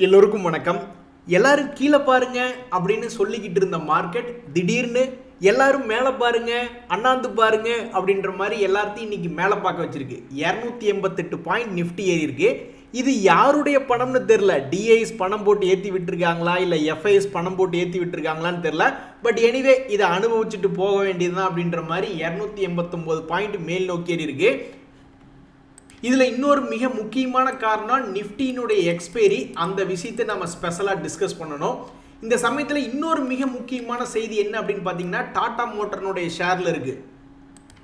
எல்லோருக்கும் வணக்கம். எல்லாரும் கீழே பாருங்க அப்படின்னு சொல்லிக்கிட்டு இருந்த மார்க்கெட் திடீர்னு எல்லாரும் மேலே பாருங்க அண்ணாந்து பாருங்க அப்படின்ற மாதிரி எல்லாத்தையும் இன்னைக்கு மேலே பார்க்க வச்சிருக்கு. 288 பாயிண்ட் நிஃப்டி ஏறி இருக்கு. இது யாருடைய பணம்னு தெரியல. டிஐஎஸ் பணம் போட்டு ஏற்றி விட்டுருக்காங்களா இல்லை எஃப்ஐஎஸ் பணம் போட்டு ஏற்றி விட்டுருக்காங்களான்னு தெரியல. பட் எனிவே இதை அனுபவிச்சுட்டு போக வேண்டியதுதான் அப்படின்ற மாதிரி 289 பாயிண்ட் மேல் நோக்கி ஏறி இருக்கு. இதில் இன்னொரு மிக முக்கியமான காரணம் நிஃப்டியினுடைய எக்ஸ்பைரி. அந்த விஷயத்தை நம்ம ஸ்பெஷலாக டிஸ்கஸ் பண்ணணும். இந்த சமயத்தில் இன்னொரு மிக முக்கியமான செய்தி என்ன அப்படின்னு பார்த்தீங்கன்னா, டாடா மோட்டர்னுடைய ஷேரில் இருக்கு.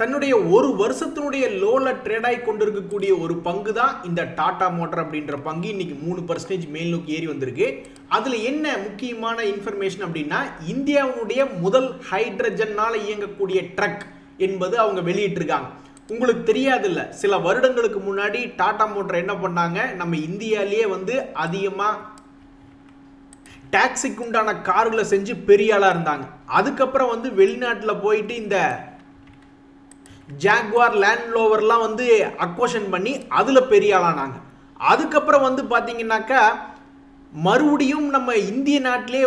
தன்னுடைய ஒரு வருஷத்தினுடைய லோவில் ட்ரேட் ஆகி கொண்டு இருக்கக்கூடிய ஒரு பங்கு தான் இந்த டாடா மோட்டர் அப்படின்ற பங்கு. இன்னைக்கு 3% மேல் நோக்கி ஏறி வந்திருக்கு. அதில் என்ன முக்கியமான இன்ஃபர்மேஷன் அப்படின்னா, இந்தியாவுடைய முதல் ஹைட்ரஜனால் இயங்கக்கூடிய ட்ரக் என்பது அவங்க வெளியிட்டிருக்காங்க. உங்களுக்கு தெரியாது இல்லை, சில வருடங்களுக்கு முன்னாடி டாடா மோட்டர் என்ன பண்ணாங்க, நம்ம இந்தியாவிலேயே அதிகமாக டாக்ஸிக்கு உண்டான கார்களை செஞ்சு பெரிய ஆளாக இருந்தாங்க. அதுக்கப்புறம் வெளிநாட்டில் போயிட்டு இந்த ஜாக்வார் லேண்ட் ரோவர்லாம் அக்வஷன் பண்ணி அதில் பெரிய ஆளானாங்க. அதுக்கப்புறம் பார்த்தீங்கன்னாக்கா மறுபடியும் நம்ம இந்திய நாட்டிலே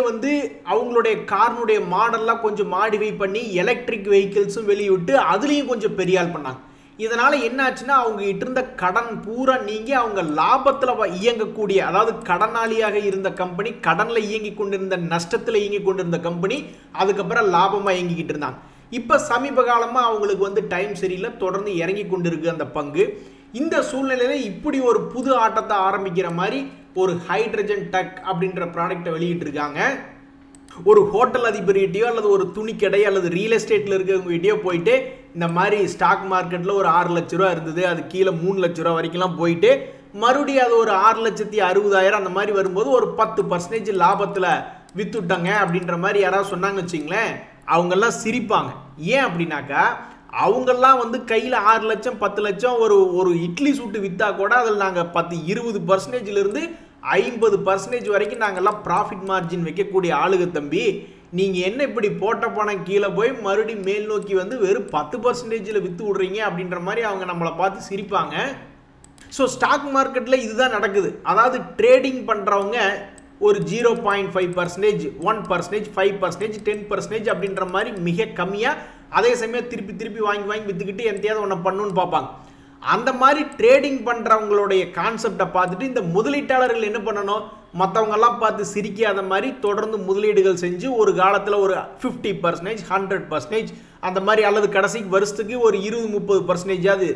அவங்களுடைய கார்னுடைய மாடல்லாம் கொஞ்சம் மாடிஃபை பண்ணி எலக்ட்ரிக் வெஹிக்கிள்ஸும் வெளியிட்டு அதுலேயும் கொஞ்சம் பெரிய ஆள் பண்ணாங்க. இதனால் என்ன ஆச்சுன்னா, அவங்க கிட்ட இருந்த கடன் பூரா நீங்கி அவங்க லாபத்தில் இயங்கக்கூடிய, அதாவது கடனாளியாக இருந்த கம்பெனி, கடனில் இயங்கி கொண்டிருந்த நஷ்டத்தில் இயங்கி கொண்டிருந்த கம்பெனி அதுக்கப்புறம் லாபமாக இயங்கிக்கிட்டு இருந்தாங்க. இப்போ சமீப காலமாக அவங்களுக்கு டைம் சரியில்லை, தொடர்ந்து இறங்கி கொண்டு இருக்கு அந்த பங்கு. இந்த சூழ்நிலையில் இப்படி ஒரு புது ஆட்டத்தை ஆரம்பிக்கிற மாதிரி ஒரு ஹைட்ரஜன் டக் அப்படின்ற ப்ராடக்டை வெளியிட்டிருக்காங்க. ஒரு ஹோட்டல் அதிபர்கிட்டயோ அல்லது ஒரு துணிக்கடை அல்லது ரியல் எஸ்டேட்டில் இருக்கிறவங்ககிட்டயோ போயிட்டு இந்த மாதிரி ஸ்டாக் மார்க்கெட்டில் ஒரு 6 லட்ச ரூபா இருந்தது, அது கீழே 3 லட்ச ரூபா வரைக்கும்லாம் போயிட்டு மறுபடியும் அது ஒரு 6,60,000 அந்த மாதிரி வரும்போது ஒரு 10% லாபத்தில் வித்துட்டாங்க அப்படின்ற மாதிரி யாராவது சொன்னாங்க வச்சிங்களேன், அவங்கெல்லாம் சிரிப்பாங்க. ஏன் அப்படின்னாக்கா, அவங்கெல்லாம் கையில் 6 லட்சம் 10 லட்சம் ஒரு இட்லி சூட்டு விற்றா கூட அதில் நாங்கள் 10-20%லேருந்து 50% வரைக்கும் நாங்கள்லாம் ப்ராஃபிட் மார்ஜின் வைக்கக்கூடிய ஆளுக தம்பி. நீங்கள் என்ன இப்படி போட்ட பணம் கீழே போய் மறுபடியும் மேல் நோக்கி வெறும் 10%ல் விற்று விட்றீங்க அப்படின்ற மாதிரி அவங்க நம்மளை பார்த்து சிரிப்பாங்க. ஸோ ஸ்டாக் மார்க்கெட்டில் இதுதான் நடக்குது. அதாவது ட்ரேடிங் பண்ணுறவங்க ஒரு 0.5%, 1%, 5%, 10% அப்படின்ற மாதிரி மிக கம்மியாக, அதே சமயம் திருப்பி வாங்கி விற்றுக்கிட்டு எந்தையாவது ஒன்று பண்ணணும்னு பார்ப்பாங்க. அந்த மாதிரி ட்ரேடிங் பண்ணுறவங்களுடைய கான்செப்டை பார்த்துட்டு இந்த முதலீட்டாளர்கள் என்ன பண்ணணும், மற்றவங்கெல்லாம் பார்த்து சிரிக்காத மாதிரி தொடர்ந்து முதலீடுகள் செஞ்சு ஒரு காலத்தில் ஒரு 50%, 100% அந்த மாதிரி, அல்லது கடைசிக்கு வருஷத்துக்கு ஒரு 20-30%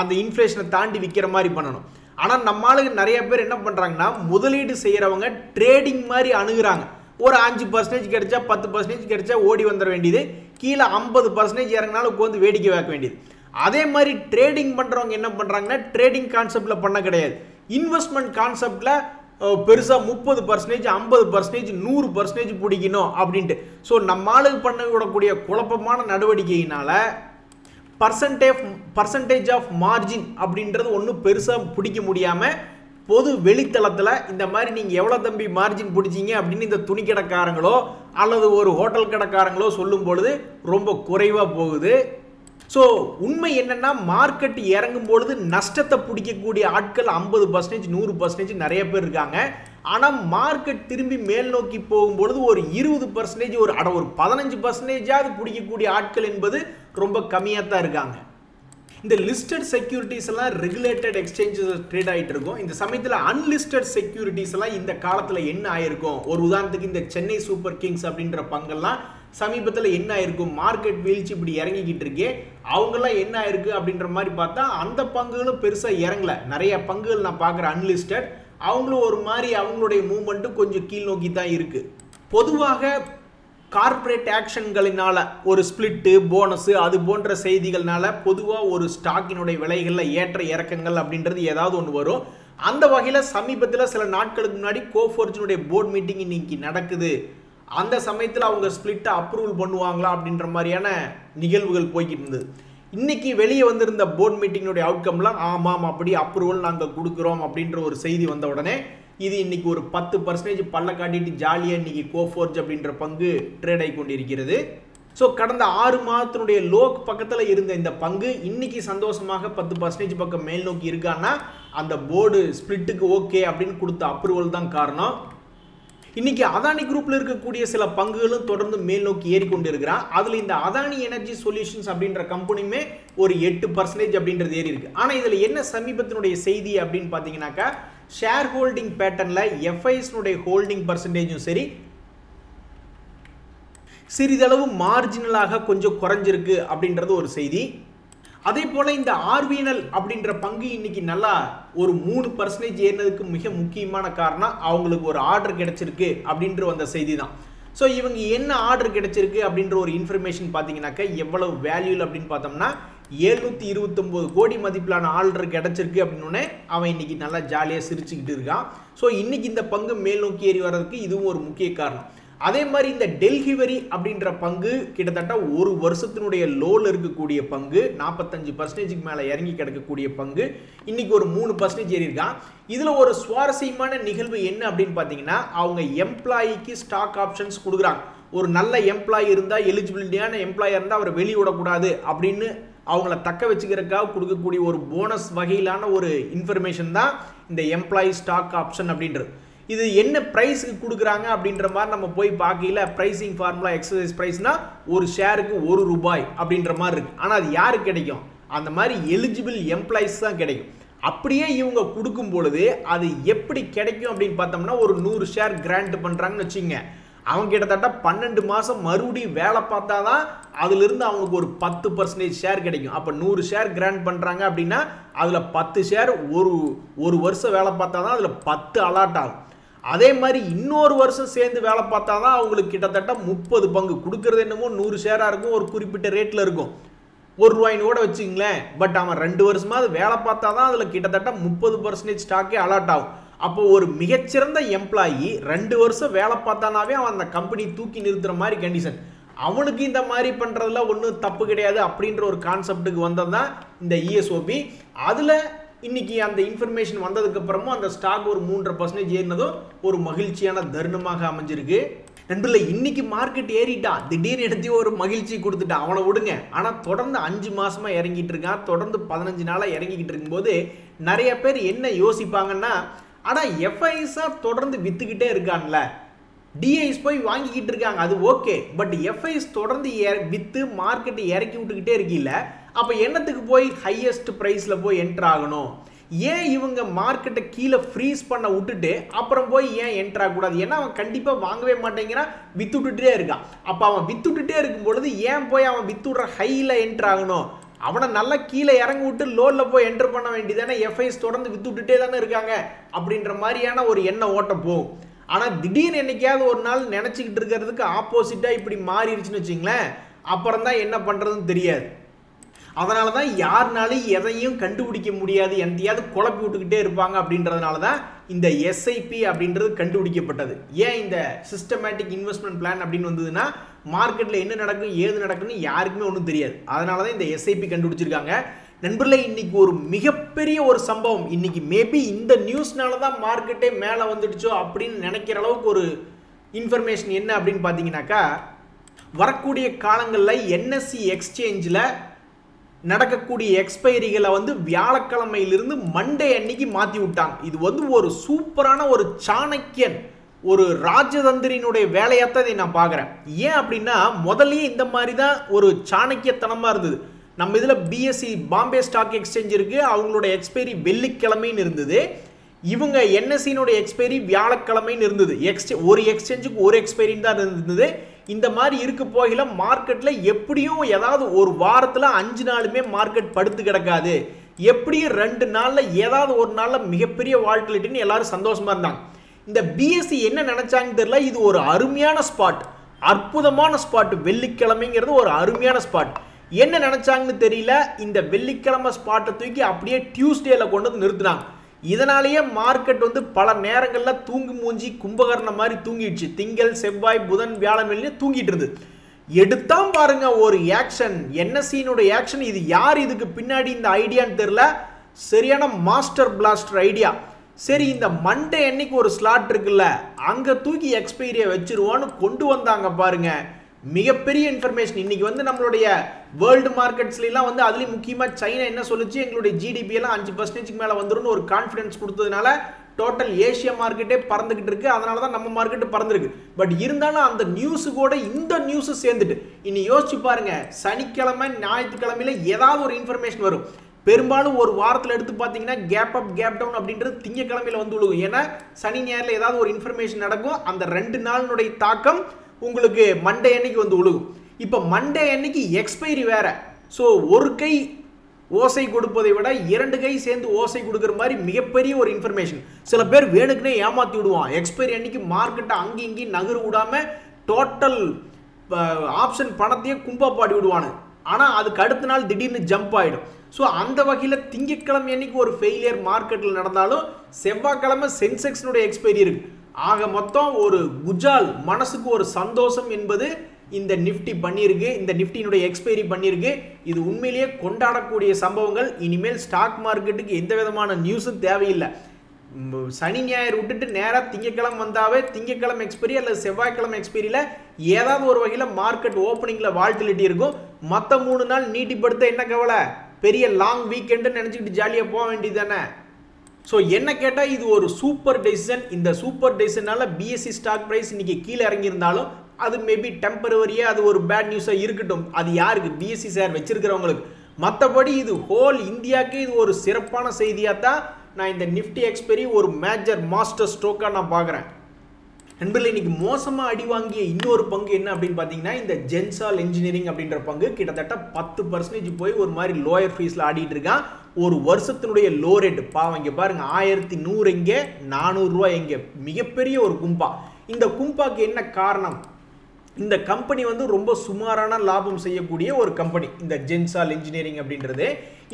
அந்த இன்ஃப்ளேஷனை தாண்டி விற்கிற மாதிரி பண்ணணும். ஆனால் நம்ம ஆளுங்க நிறைய பேர் என்ன பண்ணுறாங்கன்னா, முதலீடு செய்கிறவங்க ட்ரேடிங் மாதிரி அணுகுறாங்க. ஒரு 5% கிடைச்சா 10% கிடைச்சா ஓடி வந்துட வேண்டியது, கீழே 50% இறங்கினாலும் உட்காந்து வேடிக்கை வைக்க வேண்டியது. அதே மாதிரி ட்ரேடிங் பண்ணுறவங்க என்ன பண்ணுறாங்கன்னா, ட்ரேடிங் கான்செப்டில் பண்ண கிடையாது, இன்வெஸ்ட்மெண்ட் கான்செப்டில் பெருசாக 30%, 50%, 100% பிடிக்கணும் அப்படின்ட்டு. ஸோ நம்ம ஆளுக்கு பண்ண விடக்கூடிய குழப்பமான நடவடிக்கையினால் பர்சன்டேஜ் ஆஃப் மார்ஜின் அப்படின்றது ஒன்றும் பெருசாக பிடிக்க முடியாமல் பொது வெளித்தளத்தில் இந்த மாதிரி நீங்கள் எவ்வளோ தம்பி மார்ஜின் பிடிச்சிங்க அப்படின்னு இந்த துணி கடைக்காரங்களோ அல்லது ஒரு ஹோட்டல் கடைக்காரங்களோ சொல்லும் பொழுது ரொம்ப குறைவாக போகுது. ஸோ உண்மை என்னென்னா, மார்க்கெட் இறங்கும் பொழுது நஷ்டத்தை பிடிக்கக்கூடிய ஆட்கள் 50%, 100% நிறைய பேர் இருக்காங்க. ஆனால் மார்க்கெட் திரும்பி மேல் நோக்கி போகும்பொழுது ஒரு 20%, ஒரு 15% பிடிக்கக்கூடிய ஆட்கள் என்பது ரொம்ப கம்மியாக தான் இருக்காங்க. இந்த லிஸ்டட் செக்யூரிட்டிஸ் எல்லாம் ரெகுலேட்டட் எக்ஸ்சேஞ்சஸ் ட்ரேட் ஆகிட்டு இருக்கும். இந்த சமயத்தில் அன்லிஸ்டட் செக்யூரிட்டிஸ் எல்லாம் இந்த காலத்தில் என்ன ஆயிருக்கும், ஒரு உதாரணத்துக்கு இந்த சென்னை சூப்பர் கிங்ஸ் அப்படின்ற பங்கெல்லாம் சமீபத்தில் என்ன ஆயிருக்கும், மார்க்கெட் வீழ்ச்சி இப்படி இறங்கிக்கிட்டு இருக்கே, அவங்கெல்லாம் என்ன ஆயிருக்கு அப்படின்ற மாதிரி பார்த்தா அந்த பங்குகளும் பெருசாக இறங்கல. நிறைய பங்குகள் நான் பார்க்குறேன் அன்லிஸ்டட், அவங்களும் ஒரு மாதிரி அவங்களுடைய மூவ்மெண்ட்டும் கொஞ்சம் கீழ் நோக்கி தான் இருக்குது. பொதுவாக கார்ப்பரேட் ஆக்ஷன்களினால ஒரு ஸ்பிளிட்டு போனஸு அது போன்ற செய்திகள்னால பொதுவாக ஒரு ஸ்டாக்கினுடைய விலைகளில் ஏற்ற இறக்கங்கள் அப்படின்றது ஏதாவது ஒன்று வரும். அந்த வகையில் சமீபத்தில் சில நாட்களுக்கு முன்னாடி கோஃபோர்ஜினுடைய போர்ட் மீட்டிங் இன்னைக்கு நடக்குது. அந்த சமயத்தில் அவங்க ஸ்பிளிட்டை அப்ரூவல் பண்ணுவாங்களா அப்படின்ற மாதிரியான நிகழ்வுகள் போய்கிட்டு இருந்தது. இன்னைக்கு வெளியே வந்திருந்த போர்ட் மீட்டிங்கினுடைய அவுட்கம்லாம் ஆமாம் அப்படி அப்ரூவல் நாங்கள் கொடுக்குறோம் அப்படின்ற ஒரு செய்தி வந்த உடனே இது இன்னைக்கு ஒரு 10% பல்ல காட்டிட்டு ஜாலியாக இன்னைக்கு கோஃபோர்ஜ் அப்படின்ற பங்கு ட்ரேட் ஆகி கொண்டிருக்கிறது. ஸோ கடந்த 6 மாதத்தினுடைய லோக் பக்கத்தில் இருந்த இந்த பங்கு இன்னைக்கு சந்தோஷமாக 10% பக்கம் மேல் நோக்கி இருக்கான்னா அந்த போர்டு ஸ்பிளிட்டுக்கு ஓகே அப்படின்னு கொடுத்த அப்ரூவல் தான் காரணம். இன்னைக்கு அதானி குரூப்ல இருக்கக்கூடிய சில பங்குகளும் தொடர்ந்து மேல் நோக்கி ஏறிக்கொண்டு இருக்கிறான். அதுல இந்த அதானி எனர்ஜி சொல்யூஷன்ஸ் அப்படின்ற கம்பெனியுமே ஒரு 8% அப்படின்றது ஏறி இருக்கு. ஆனா இதுல என்ன சமீபத்தினுடைய செய்தி அப்படின்னு பாத்தீங்கன்னாக்கா ஷேர் ஹோல்டிங் பேட்டர்ன்ல எஃப்ஐஸ்னுடைய ஹோல்டிங் பர்சன்டேஜும் சரி சிறிதளவு மார்ஜினலாக கொஞ்சம் குறைஞ்சிருக்கு அப்படின்றது ஒரு செய்தி. அதே போல இந்த ஆர்விஎன்எல் அப்படின்ற பங்கு இன்னைக்கு நல்லா ஒரு 3% ஏறினதுக்கு மிக முக்கியமான காரணம் அவங்களுக்கு ஒரு ஆர்டர் கிடைச்சிருக்கு அப்படின்ற வந்த செய்தி தான். ஸோ இவங்க என்ன ஆர்டர் கிடைச்சிருக்கு அப்படின்ற ஒரு இன்ஃபர்மேஷன் பார்த்தீங்கன்னாக்கா எவ்வளவு வேல்யூல் அப்படின்னு பார்த்தோம்னா 729 கோடி மதிப்பிலான ஆர்டர் கிடைச்சிருக்கு அப்படின்னு அவன் இன்னைக்கு நல்லா ஜாலியாக சிரிச்சுக்கிட்டு இருக்கான். ஸோ இன்னைக்கு இந்த பங்கு மேல் நோக்கி ஏறி வர்றதுக்கு இதுவும் ஒரு முக்கிய காரணம். அதே மாதிரி இந்த டெல்ஹிவரி அப்படின்ற பங்கு கிட்டத்தட்ட ஒரு வருஷத்தினுடைய லோல இருக்கக்கூடிய பங்கு 45% மேலே இறங்கி கிடக்கக்கூடிய பங்கு இன்னைக்கு ஒரு 3% ஏறி இருக்கான். இதில் ஒரு சுவாரஸ்யமான நிகழ்வு என்ன அப்படின்னு பார்த்தீங்கன்னா அவங்க எம்ப்ளாயிக்கு ஸ்டாக் ஆப்ஷன்ஸ் கொடுக்குறாங்க. ஒரு நல்ல எம்ப்ளாயி இருந்தால் எலிஜிபிலிட்டியான எம்ப்ளாயி இருந்தால் அவரை வெளியே விடக்கூடாது அப்படின்னு அவங்கள தக்க வச்சுக்கிறதுக்காக கொடுக்கக்கூடிய ஒரு போனஸ் வகையிலான ஒரு இன்ஃபர்மேஷன் தான் இந்த எம்ப்ளாயி ஸ்டாக் ஆப்ஷன் அப்படின்றது. இது என்ன பிரைஸுக்கு கொடுக்குறாங்க அப்படின்ற மாதிரி நம்ம போய் பார்க்கல. பிரைசிங் ஃபார்முலா எக்ஸசைஸ் பிரைஸ்னா ஒரு ஷேருக்கு ₹1 அப்படின்ற மாதிரி இருக்கு. ஆனால் அது யாருக்கு கிடைக்கும்? அந்த மாதிரி எலிஜிபிள் எம்ப்ளாயிஸ் தான் கிடைக்கும். அப்படியே இவங்க கொடுக்கும் பொழுது அது எப்படி கிடைக்கும் அப்படின்னு பார்த்தோம்னா ஒரு 100 ஷேர் கிராண்ட் பண்ணுறாங்கன்னு வச்சுங்க. அவங்க கிட்டத்தட்ட 12 மாதம் மறுபடியும் வேலை பார்த்தா தான் அதுலேருந்து அவங்களுக்கு ஒரு 10% ஷேர் கிடைக்கும். அப்போ 100 ஷேர் கிராண்ட் பண்ணுறாங்க அப்படின்னா அதில் 10 ஷேர் ஒரு வருஷம் வேலை பார்த்தா தான் அதில் 10 அலாட் ஆகும். அதே மாதிரி இன்னொரு வருஷம் சேர்ந்து வேலை பார்த்தா தான் அவங்களுக்கு கிட்டத்தட்ட 30 பங்கு கொடுக்கறது. என்னமோ 100 ஷேராக இருக்கும், ஒரு குறிப்பிட்ட ரேட்டில் இருக்கும், ₹1 கூட வச்சுங்களேன். பட் அவன் 2 வருஷமாவது வேலை பார்த்தா தான் அதில் கிட்டத்தட்ட 30% ஸ்டாக்கே அலாட் ஆகும். அப்போ ஒரு மிகச்சிறந்த எம்ப்ளாயி 2 வருஷம் வேலை பார்த்தானாவே அவன் அந்த கம்பெனி தூக்கி நிறுத்துற மாதிரி கண்டிஷன். அவனுக்கு இந்த மாதிரி பண்ணுறதுல ஒன்றும் தப்பு கிடையாது அப்படின்ற ஒரு கான்செப்டுக்கு வந்தது தான் இந்த இஎஸ்ஓபி. அதில் இன்னைக்கு அந்த இன்ஃபர்மேஷன் வந்ததுக்கு அப்புறமும் அந்த ஸ்டாக் ஒரு 3.5% ஏறினதும் ஒரு மகிழ்ச்சியான தருணமாக அமைஞ்சிருக்கு. நண்பர்களே, இன்னைக்கு மார்க்கெட் ஏறிட்டான், திடீர்னு எடுத்து ஒரு மகிழ்ச்சி கொடுத்துட்டான், அவனை விடுங்க. ஆனால் தொடர்ந்து 5 மாசமா இறங்கிட்டு இருக்கான், தொடர்ந்து 15 நாளாக இறங்கிக்கிட்டு இருக்கும்போது நிறைய பேர் என்ன யோசிப்பாங்கன்னா, ஆனால் எஃப்ஐஸா தொடர்ந்து வித்துக்கிட்டே இருக்கான்ல, டிஐஸ் போய் வாங்கிக்கிட்டு இருக்காங்க, அது ஓகே. பட் எஃப்ஐஸ் தொடர்ந்து வித்து மார்க்கெட்டை இறக்கி விட்டுக்கிட்டே இருக்கீல்ல, அப்போ என்னத்துக்கு போய் ஹையஸ்ட் ப்ரைஸில் போய் என்ட்ரு ஆகணும்? ஏன் இவங்க மார்க்கெட்டை கீழே ஃப்ரீஸ் பண்ண விட்டுட்டு அப்புறம் போய் ஏன் என்ட்ரு ஆகக்கூடாது? ஏன்னா அவன் கண்டிப்பாக வாங்கவே மாட்டேங்கிறான், வித்துட்டுட்டே இருக்கான். அப்போ அவன் வித்துட்டுட்டே இருக்கும் பொழுது ஏன் போய் அவன் வித்துடுற ஹையில் என்ட்ரு ஆகணும்? அவனை நல்லா கீழே இறங்கி விட்டு லோனில் போய் என்ட்ரு பண்ண வேண்டியதானே. எஃப்ஐஸ் தொடர்ந்து வித்துட்டுட்டே தானே இருக்காங்க அப்படின்ற மாதிரியான ஒரு எண்ண ஓட்டம் போகும். ஆனால் திடீர்னு என்னைக்காவது ஒரு நாள் நினச்சிக்கிட்டு இருக்கிறதுக்கு ஆப்போசிட்டாக இப்படி மாறிடுச்சுன்னு வச்சிங்களேன், அப்புறம் தான் என்ன பண்ணுறதுன்னு தெரியாது. அதனால தான் யாருனாலும் எதையும் கண்டுபிடிக்க முடியாது, எந்தையாவது குழப்பி விட்டுக்கிட்டே இருப்பாங்க. அப்படின்றதுனால தான் இந்த எஸ்ஐபி அப்படின்றது கண்டுபிடிக்கப்பட்டது. ஏன் இந்த சிஸ்டமேட்டிக் இன்வெஸ்ட்மெண்ட் பிளான் அப்படின்னு வந்ததுன்னா மார்க்கெட்டில் என்ன நடக்கும் ஏது நடக்குன்னு யாருக்குமே ஒன்றும் தெரியாது. அதனால தான் இந்த எஸ்ஐபி கண்டுபிடிச்சிருக்காங்க. நண்பர்களே, இன்னைக்கு ஒரு மிகப்பெரிய ஒரு சம்பவம். இன்னைக்கு மேபி இந்த நியூஸ்னால தான் மார்க்கெட்டே மேலே வந்துடுச்சோ அப்படின்னு நினைக்கிற அளவுக்கு ஒரு இன்ஃபர்மேஷன் என்ன அப்படின்னு பார்த்தீங்கன்னாக்கா, வரக்கூடிய காலங்களில் என்எஸ்சி எக்ஸ்சேஞ்சில் நடக்கக்கூடிய எக்ஸ்பைரிகளை வந்து வியாழக்கிழமையிலிருந்து மண்டே அன்னைக்கு மாற்றி விட்டாங்க. இது வந்து ஒரு சூப்பரான ஒரு சாணக்கியன், ஒரு ராஜதந்திரியினுடைய வேலையாத்தான் இதை நான் பார்க்குறேன். ஏன் அப்படின்னா முதல்லயே இந்த மாதிரி தான் ஒரு சாணக்கியத்தனமாக இருந்தது. நம்ம இதில் பிஎஸ்சி பாம்பே ஸ்டாக் எக்ஸ்சேஞ்ச் இருக்குது, அவங்களோட எக்ஸ்பைரி வெள்ளிக்கிழமைன்னு இருந்தது. இவங்க என்எஸ்சியினுடைய எக்ஸ்பைரி வியாழக்கிழமைன்னு இருந்தது. ஒரு எக்ஸ்சேஞ்சுக்கு ஒரு எக்ஸ்பைரின்னு தான் இருந்தது. இந்த மாதிரி இருக்க போகல மார்க்கெட்டில் எப்படியும் ஏதாவது ஒரு வாரத்தில் 5 நாளுமே மார்க்கெட் படுத்து கிடக்காது, எப்படியும் 2 நாளில் ஏதாவது ஒரு நாளில் மிகப்பெரிய வால்டிலிட்டின்னு எல்லாரும் சந்தோஷமா இருந்தாங்க. இந்த பிஎஸ்சி என்ன நினைச்சாங்கன்னு தெரியல, இது ஒரு அருமையான ஸ்பாட், அற்புதமான ஸ்பாட். வெள்ளிக்கிழமைங்கிறது ஒரு அருமையான ஸ்பாட். என்ன நினைச்சாங்கன்னு தெரியல, இந்த வெள்ளிக்கிழமை ஸ்பாட்டை தூக்கி அப்படியே டியூஸ்டேல கொண்டு வந்து நிறுத்தினாங்க. இதனாலேயே மார்க்கெட் வந்து பல நேரங்களில் தூங்கி மூஞ்சி கும்பகர்ணம் மாதிரி தூங்கிடுச்சு. திங்கள் செவ்வாய் புதன் வியாழன் வெள்ளி தூங்கிட்டு இருந்தது. எடுத்தான் பாருங்க ஒரு ஆக்ஷன், என்எஸ்சியினுடைய ஆக்ஷன். இது யார் இதுக்கு பின்னாடி இந்த ஐடியான்னு தெரியல, சரியான மாஸ்டர் பிளாஸ்டர் ஐடியா. சரி, இந்த மண்டே அன்னைக்கு ஒரு ஸ்லாட் இருக்குல்ல, அங்கே தூக்கி எக்ஸ்பைரியை வச்சிருவோன்னு கொண்டு வந்தாங்க பாருங்க. மிகப்பெரிய இன்ஃபர்மேஷன். இன்னைக்கு வந்து நம்மளுடைய வேர்ல்டு மார்க்கெட்ஸ்லாம் வந்து அதுலேயும் முக்கியமாக சைனா என்ன சொல்லுச்சு, எங்களுடைய ஜிடிபி எல்லாம் 5% மேலே வந்துடும் ஒரு கான்ஃபிடன்ஸ் கொடுத்ததுனால டோட்டல் ஏசியா மார்க்கெட்டே பறந்துகிட்டு இருக்கு. அதனால தான் நம்ம மார்க்கெட்டு பறந்துருக்கு. பட் இருந்தாலும் அந்த நியூஸு கூட இந்த நியூஸு சேர்ந்துட்டு இனி யோசிச்சு பாருங்க, சனிக்கிழமை ஞாயிற்றுக்கிழமையில ஏதாவது ஒரு இன்ஃபர்மேஷன் வரும். பெரும்பாலும் ஒரு வாரத்தில் எடுத்து பார்த்தீங்கன்னா கேப் அப் கேப் டவுன் அப்படின்றது திங்கக்கிழமையில வந்து விழுகும். ஏன்னா சனி ஞாயிறில் ஏதாவது ஒரு இன்ஃபர்மேஷன் நடக்கும். அந்த 2 நாளினுடைய தாக்கம் உங்களுக்கு மண்டே அன்னைக்கு வந்து விழுகும். இப்போ மண்டே அன்னைக்கு எக்ஸ்பைரி வேற. ஸோ ஒரு கை ஓசை கொடுப்பதை விட 2 கை சேர்ந்து ஓசை கொடுக்குற மாதிரி மிகப்பெரிய ஒரு இன்ஃபர்மேஷன். சில பேர் வேணுக்குனே ஏமாற்றி விடுவான். எக்ஸ்பைரி அன்னைக்கு மார்க்கெட்டை அங்கேயும் இங்கேயும் நகர விடாம டோட்டல் ஆப்ஷன் பணத்தையே கும்பா பாடி விடுவானு. ஆனால் அதுக்கு அடுத்த நாள் திடீர்னு ஜம்ப் ஆகிடும். ஸோ அந்த வகையில் திங்கட்கிழமை அன்னைக்கு ஒரு ஃபெயிலியர் மார்க்கெட்டில் நடந்தாலும் செவ்வாய்க்கிழமை சென்செக்ஸினுடைய எக்ஸ்பைரி இருக்கு. ஆக மொத்தம் ஒரு குஜால், மனசுக்கு ஒரு சந்தோஷம் என்பது இந்த நிஃப்டி பண்ணியிருக்கு. இந்த நிஃப்டியினுடைய எக்ஸ்பைரி பண்ணியிருக்கு. இது உண்மையிலேயே கொண்டாடக்கூடிய சம்பவங்கள். இனிமேல் ஸ்டாக் மார்க்கெட்டுக்கு எந்த விதமான நியூஸும் தேவையில்லை. சனி ஞாயிறு விட்டுட்டு நேராக திங்கக்கிழமை வந்தாவே திங்கக்கிழமை எக்ஸ்பைரி அல்லது செவ்வாய்க்கிழமை எக்ஸ்பைரியில் ஏதாவது ஒரு வகையில் மார்க்கெட் ஓப்பனிங்கில் வால்டிலிட்டி இருக்கும். மற்ற 3 நாள் நீட்டிப்படுத்த என்ன கவலை, பெரிய லாங் வீக்கெண்டுன்னு நினச்சிக்கிட்டு ஜாலியாக போக வேண்டியது தானே. ஸோ என்ன கேட்டால் இது ஒரு சூப்பர் டெசிஷன். இந்த சூப்பர் டெசிஷனால பிஎஸ்சி ஸ்டாக் ப்ரைஸ் இன்னைக்கு கீழே இறங்கியிருந்தாலும் அது மேபி டெம்பரவரியாக அது ஒரு பேட் நியூஸாக இருக்கட்டும். அது யாருக்கு, பிஎஸ்சி ஷேர் வச்சிருக்கிறவங்களுக்கு. மற்றபடி இது ஹோல் இந்தியாவுக்கு இது ஒரு சிறப்பான செய்தியாக தான் நான் இந்த நிஃப்டி எக்ஸ்பைரி ஒரு மேஜர் மாஸ்டர் ஸ்ட்ரோக்காக நான் பார்க்குறேன். நண்பர்களே, இன்னைக்கு மோசமாக அடி வாங்கிய இன்னொரு பங்கு என்ன அப்படின்னு பார்த்தீங்கன்னா இந்த ஜென்சால் இன்ஜினியரிங் அப்படின்ற பங்கு கிட்டத்தட்ட 10% போய் ஒரு மாதிரி லோயர் ஃபீஸில் ஆடிட்டு இருக்கான். ஒரு வருஷத்தினுடைய லோ ரேட் பாவம் இங்கே பாருங்க, 1100 இங்கே, 400 ரூபா இங்கே. மிகப்பெரிய ஒரு கும்பா. இந்த கும்பாக்கு என்ன காரணம், இந்த கம்பெனி வந்து ரொம்ப சுமாரான லாபம் செய்யக்கூடிய ஒரு கம்பெனி இந்த ஜென்சால் இன்ஜினியரிங் அப்படின்றது.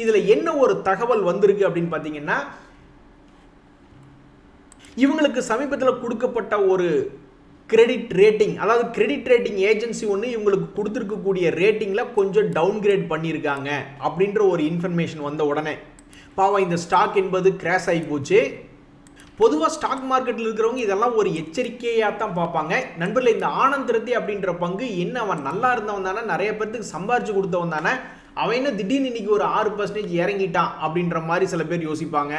இதில் என்ன ஒரு தகவல் வந்திருக்கு அப்படின்னு பார்த்தீங்கன்னா, இவங்களுக்கு சமீபத்தில் கொடுக்கப்பட்ட ஒரு கிரெடிட் ரேட்டிங், அதாவது கிரெடிட் ரேட்டிங் ஏஜென்சி ஒன்று இவங்களுக்கு கொடுத்துருக்கக்கூடிய ரேட்டிங்கில் கொஞ்சம் டவுன்கிரேட் பண்ணியிருக்காங்க அப்படின்ற ஒரு இன்ஃபர்மேஷன் வந்த உடனே பாவம் இந்த ஸ்டாக் என்பது கிராஷ் ஆகி போச்சு. பொதுவாக ஸ்டாக் மார்க்கெட்டில் இருக்கிறவங்க இதெல்லாம் ஒரு எச்சரிக்கையாக தான் பார்ப்பாங்க. நண்பர்களே, இந்த ஆனந்த் ரத்தி அப்படின்ற பங்கு என்ன, அவன் நல்லா இருந்தவன் தானே, நிறைய பேருக்கு சம்பாரிச்சு கொடுத்தவன் தானே, அவன் என்ன திடீர்னு இன்னைக்கு ஒரு 6% இறங்கிட்டான் அப்படின்ற மாதிரி சில பேர் யோசிப்பாங்க.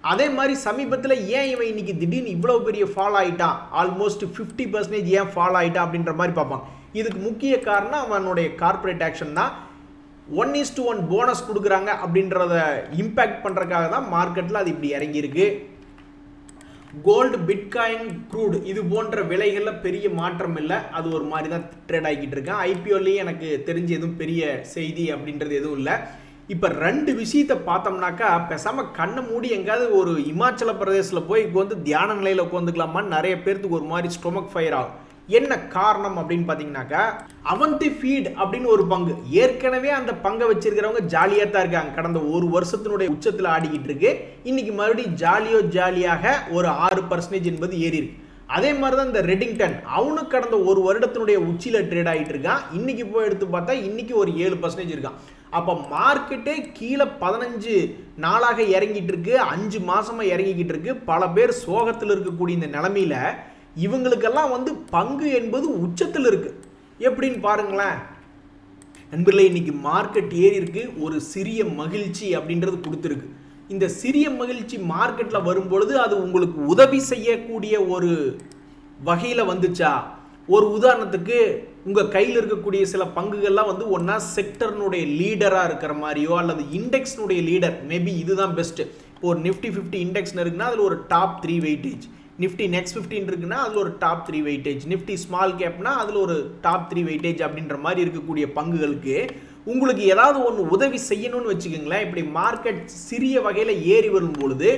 அதே மாதிரி சமீபத்தில் ஏன் இவன் இன்னைக்கு திடீர்னு இவ்வளோ பெரிய ஃபால் ஆகிட்டான், ஆல்மோஸ்ட் 50% ஏன் ஃபால் ஆகிட்டான் அப்படின்ற மாதிரி பார்ப்பாங்க. இதுக்கு முக்கிய காரணம் அவனுடைய கார்பரேட் ஆக்ஷன் தான். 1:1 போனஸ் கொடுக்குறாங்க அப்படின்றத இம்பேக்ட் பண்ணுறதுக்காக தான் மார்க்கெட்டில் அது இப்படி இறங்கியிருக்கு. கோல்டு, பிட்காயின், க்ரூடு இது போன்ற விலைகளில் பெரிய மாற்றம் இல்லை. அது ஒரு மாதிரி தான் ட்ரேட் ஆகிக்கிட்டு இருக்கேன். ஐபிஓலேயே எனக்கு தெரிஞ்ச எதுவும் பெரிய செய்தி அப்படின்றது எதுவும் இல்லை. இப்போ 2 விஷயத்தை பார்த்தோம்னாக்கா பேசாமல் கண்ணை மூடி எங்கேயாவது ஒரு இமாச்சல பிரதேசில் போய் வந்து தியான நிலையில் உட்காந்துக்கலாமான்னு நிறைய பேர்த்துக்கு ஒரு மாதிரி ஸ்டொமக் ஃபயர் ஆகும். என்ன காரணம் அப்படின்னு பார்த்தீங்கன்னாக்கா, அவந்தி ஃபீட் அப்படின்னு ஒரு பங்கு, ஏற்கனவே அந்த பங்கை வச்சிருக்கிறவங்க ஜாலியாக தான் இருக்காங்க. கடந்த ஒரு வருஷத்தினுடைய உச்சத்தில் ஆடிக்கிட்டு இருக்கு. இன்னைக்கு மறுபடியும் ஜாலியாக ஒரு 6% என்பது ஏறி இருக்கு. அதே மாதிரி தான் இந்த ரெடிங்டன், அவனுக்கு கடந்த ஒரு வருடத்தினுடைய உச்சியில் ட்ரேட் ஆகிட்டு இருக்கான். இன்னைக்கு போய் எடுத்து பார்த்தா இன்னைக்கு ஒரு 7% இருக்கான். அப்போ மார்க்கெட்டே கீழே 15 நாளாக இறங்கிட்டு இருக்கு, 5 மாசமா இறங்கிக்கிட்டு இருக்கு. பல பேர் சோகத்தில் இருக்கக்கூடிய இந்த நிலைமையில இவங்களுக்கெல்லாம் வந்து பங்கு என்பது உச்சத்தில் இருக்கு. எப்படின்னு பாருங்களேன் நண்பர்களே, இன்னைக்கு மார்க்கெட் ஏறி இருக்கு, ஒரு சிறிய மகிழ்ச்சி அப்படின்றது கொடுத்துருக்கு. இந்த சிறிய மகிழ்ச்சி மார்க்கெட்டில் வரும்பொழுது அது உங்களுக்கு உதவி செய்யக்கூடிய ஒரு வகையில் வந்துச்சா? ஒரு உதாரணத்துக்கு உங்கள் கையில் இருக்கக்கூடிய சில பங்குகள்லாம் வந்து ஒன்றா செக்டர்னுடைய லீடராக இருக்கிற மாதிரியோ அல்லது இண்டெக்ஸ்னுடைய லீடர், மேபி இதுதான் பெஸ்ட்டு. இப்போ ஒரு நிஃப்டி 50 இண்டெக்ஸ்னு இருக்குன்னா அதில் ஒரு டாப் 3 வெயிட்டேஜ், நிஃப்டி நெக்ஸ்ட் 15 இருக்குன்னா அதில் ஒரு டாப் 3 வெயிட்டேஜ், நிஃப்டி ஸ்மால் கேப்னா அதில் ஒரு டாப் 3 வெயிட்டேஜ் அப்படின்ற மாதிரி இருக்கக்கூடிய பங்குகளுக்கு உங்களுக்கு ஏதாவது ஒன்று உதவி செய்யணும்னு வச்சுக்கோங்களேன். இப்படி மார்க்கெட் சிறிய வகையில் ஏறி வரும் பொழுது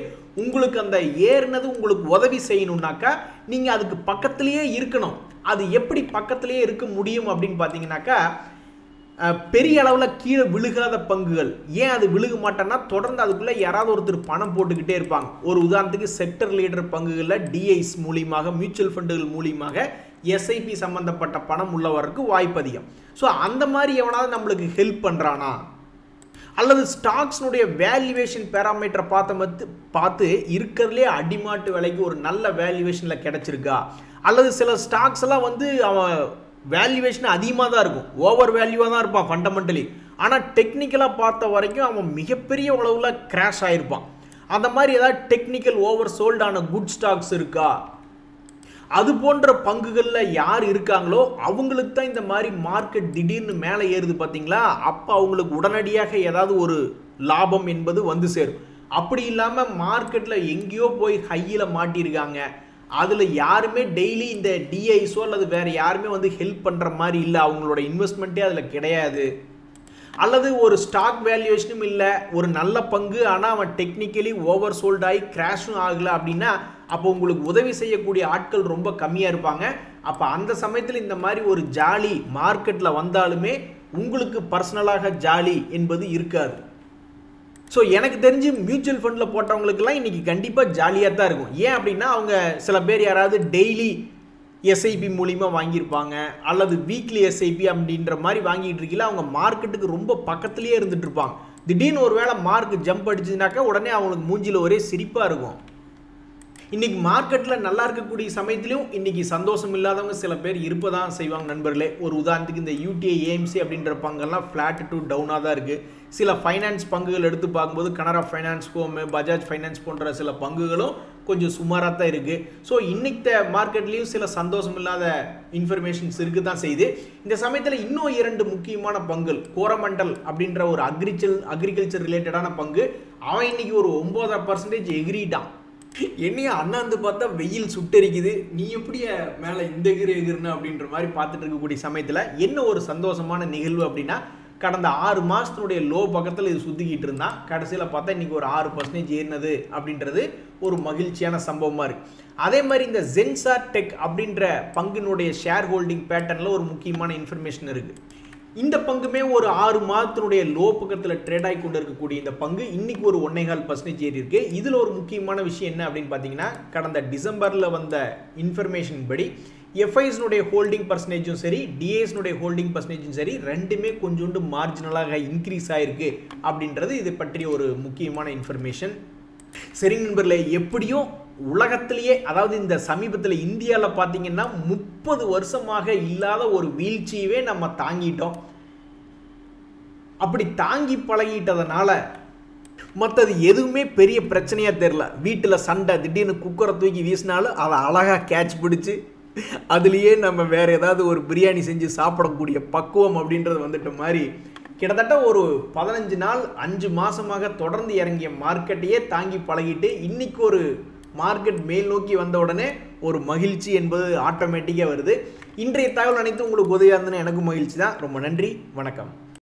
உங்களுக்கு அந்த ஏறினது உங்களுக்கு உதவி செய்யணும்னாக்கா நீங்கள் அதுக்கு பக்கத்திலேயே இருக்கணும். அது எப்படி பக்கத்திலேயே இருக்க முடியும் அப்படின்னு பார்த்தீங்கன்னாக்கா, பெரிய அளவில் கீழே விழுகாத பங்குகள். ஏன் அது விழுக மாட்டேன்னா, தொடர்ந்து அதுக்குள்ளே யாராவது ஒருத்தர் பணம் போட்டுக்கிட்டே இருப்பாங்க. ஒரு உதாரணத்துக்கு செக்டர் லீடர் பங்குகளில் டிஐஸ் மூலியமாக, மியூச்சுவல் ஃபண்டுகள் மூலியமாக எஸ்ஐபி சம்பந்தப்பட்ட பணம் உள்ளவருக்கு வாய்ப்பு அதிகம். ஸோ அந்த மாதிரி எவனாவது நம்மளுக்கு ஹெல்ப் பண்ணுறானா, அல்லது ஸ்டாக்ஸ்னுடைய வேல்யூவேஷன் பேராமீட்டரை பார்த்து இருக்கிறதுலே அடிமாட்டு விலைக்கு ஒரு நல்ல வேல்யூவேஷனில் கிடச்சிருக்கா, அல்லது சில ஸ்டாக்ஸ் எல்லாம் வந்து அவன் வேல்யூவேஷன் அதிகமாக தான் இருக்கும், ஓவர் வேல்யூவாக தான் இருப்பான் ஃபண்டமெண்டலி. ஆனால் டெக்னிக்கலாக பார்த்த வரைக்கும் அவன் மிகப்பெரிய அளவில் கிராஷ் ஆகிருப்பான். அந்த மாதிரி ஏதாவது டெக்னிக்கல் ஓவர் சோல்டான குட் ஸ்டாக்ஸ் இருக்கா, அது போன்ற பங்குகளில் யார் இருக்காங்களோ அவங்களுக்கு தான் இந்த மாதிரி மார்க்கெட் திடீர்னு மேலே ஏறுது பார்த்தீங்களா, அப்போ அவங்களுக்கு உடனடியாக ஏதாவது ஒரு லாபம் என்பது வந்து சேரும். அப்படி இல்லாமல் மார்க்கெட்டில் எங்கேயோ போய் ஹையில் மாட்டியிருக்காங்க, அதில் யாருமே டெய்லி இந்த டிஐஸோ அல்லது வேறு யாருமே வந்து ஹெல்ப் பண்ணுற மாதிரி இல்லை, அவங்களோட இன்வெஸ்ட்மெண்ட்டே அதில் கிடையாது, அல்லது ஒரு ஸ்டாக் வேல்யூவேஷனும் இல்லை, ஒரு நல்ல பங்கு ஆனால் அவன் டெக்னிக்கலி ஓவர் சோல்ட் ஆகி கிராஷும் ஆகலை அப்படின்னா அப்போ உங்களுக்கு உதவி செய்யக்கூடிய ஆட்கள் ரொம்ப கம்மியாக இருப்பாங்க. அப்போ அந்த சமயத்தில் இந்த மாதிரி ஒரு ஜாலி மார்க்கெட்டில் வந்தாலுமே உங்களுக்கு பர்சனலாக ஜாலி என்பது இருக்காது. ஸோ எனக்கு தெரிஞ்சு மியூச்சுவல் ஃபண்டில் போட்டவங்களுக்கெல்லாம் இன்றைக்கி கண்டிப்பாக ஜாலியாக தான் இருக்கும். ஏன் அப்படின்னா அவங்க சில பேர் யாராவது டெய்லி எஸ்ஐபி மூலிமா வாங்கியிருப்பாங்க, அல்லது வீக்லி எஸ்ஐபி அப்படின்ற மாதிரி வாங்கிட்டு இருக்கீங்களா, அவங்க மார்க்கெட்டுக்கு ரொம்ப பக்கத்துலேயே இருந்துட்டு இருப்பாங்க. திடீர்னு ஒரு வேளை மார்க் ஜம்ப் அடிச்சதுனாக்கா உடனே அவங்களுக்கு மூஞ்சியில் ஒரே சிரிப்பாக இருக்கும். இன்றைக்கி மார்க்கெட்டில் நல்லா இருக்கக்கூடிய சமயத்திலையும் இன்றைக்கி சந்தோஷம் இல்லாதவங்க சில பேர் இருப்பதான் செய்வாங்க நண்பர்களே. ஒரு உதாரணத்துக்கு இந்த யூடிஐ ஏஎம்சி அப்படின்ற பங்கெல்லாம் ஃப்ளாட் டு டவுனாக தான் இருக்குது. சில ஃபைனான்ஸ் பங்குகள் எடுத்து பார்க்கும்போது Canara finance, home, Bajaj finance போன்ற சில பங்குகளும் கொஞ்சம் சுமாராக தான் இருக்குது. ஸோ இன்றைக்கி மார்க்கெட்லேயும் சில சந்தோஷம் இல்லாத இன்ஃபர்மேஷன்ஸ் இருக்குது தான் செய்யுது. இந்த சமயத்தில் இன்னும் 2 முக்கியமான பங்குகள், கோரமண்டல் அப்படின்ற ஒரு அக்ரிகல்ச்சர் ரிலேட்டடான பங்கு, அவன் இன்றைக்கி ஒரு 9% எகிரிட்டான். என்னையா அண்ணாந்து பார்த்தா வெயில் சுட்டரிக்குது, நீ எப்படி மேலே இந்த எகிருன்னு அப்படின்ற மாதிரி பார்த்துட்டு இருக்கக்கூடிய சமயத்தில் என்ன ஒரு சந்தோஷமான நிகழ்வு அப்படின்னா, கடந்த 6 மாதத்தினுடைய லோ பக்கத்தில் இது சுற்றிக்கிட்டு இருந்தான். கடைசியில் பார்த்தா இன்றைக்கி ஒரு 6% ஏறினது அப்படின்றது ஒரு மகிழ்ச்சியான சம்பவமாக இருக்குது. அதே மாதிரி இந்த ஜென்சார் டெக் அப்படின்ற பங்கினுடைய ஷேர் ஹோல்டிங் பேட்டர்னில் ஒரு முக்கியமான இன்ஃபர்மேஷன் இருக்குது. இந்த பங்குமே ஒரு 6 மாதத்தினுடைய லோ பக்கத்தில் ட்ரேட் ஆகி கொண்டு இருக்கக்கூடிய இந்த பங்கு இன்னைக்கு ஒரு 1.25% ஏறி இருக்கு. இதில் ஒரு முக்கியமான விஷயம் என்ன அப்படின்னு பார்த்தீங்கன்னா, கடந்த டிசம்பரில் வந்த இன்ஃபர்மேஷன் படி எஃப்ஐஸ்னுடைய ஹோல்டிங் பர்சன்டேஜும் சரி, டிஏஸ்னுடைய ஹோல்டிங் பர்சன்டேஜும் சரி, ரெண்டுமே கொஞ்சோண்டு மார்ஜினலாக இன்க்ரீஸ் ஆகிருக்கு அப்படின்றது இதை பற்றிய ஒரு முக்கியமான இன்ஃபர்மேஷன். சரி நண்பர்களே, எப்படியும் உலகத்திலேயே, அதாவது இந்த சமீபத்தில் இந்தியாவில் பார்த்தீங்கன்னா 30 வருஷமாக இல்லாத ஒரு வீழ்ச்சியவே நம்ம தாங்கிட்டோம். அப்படி தாங்கி பழகிட்டதுனால மற்றது எதுவுமே பெரிய பிரச்சனையாக தெரில. வீட்டில் சண்டை, திடீர்னு குக்கரை தூக்கி வீசினாலும் அதை அழகாக கேட்ச் பிடிச்சி அதுலேயே நம்ம வேறு ஏதாவது ஒரு பிரியாணி செஞ்சு சாப்பிடக்கூடிய பக்குவம் அப்படின்றது வந்துட்ட மாதிரி கிட்டத்தட்ட ஒரு 15 நாள் 5 மாதமாக தொடர்ந்து இறங்கிய மார்க்கெட்டையே தாங்கி பழகிட்டு இன்னைக்கு ஒரு மார்க்கெட் மேல் நோக்கி வந்த உடனே ஒரு மகிழ்ச்சி என்பது ஆட்டோமேட்டிக்காக வருது. இன்றைய தகவல் அனைத்தும் உங்களுக்கு உதவியாக இருந்ததுன்னு எனக்கும் மகிழ்ச்சி தான். ரொம்ப நன்றி, வணக்கம்.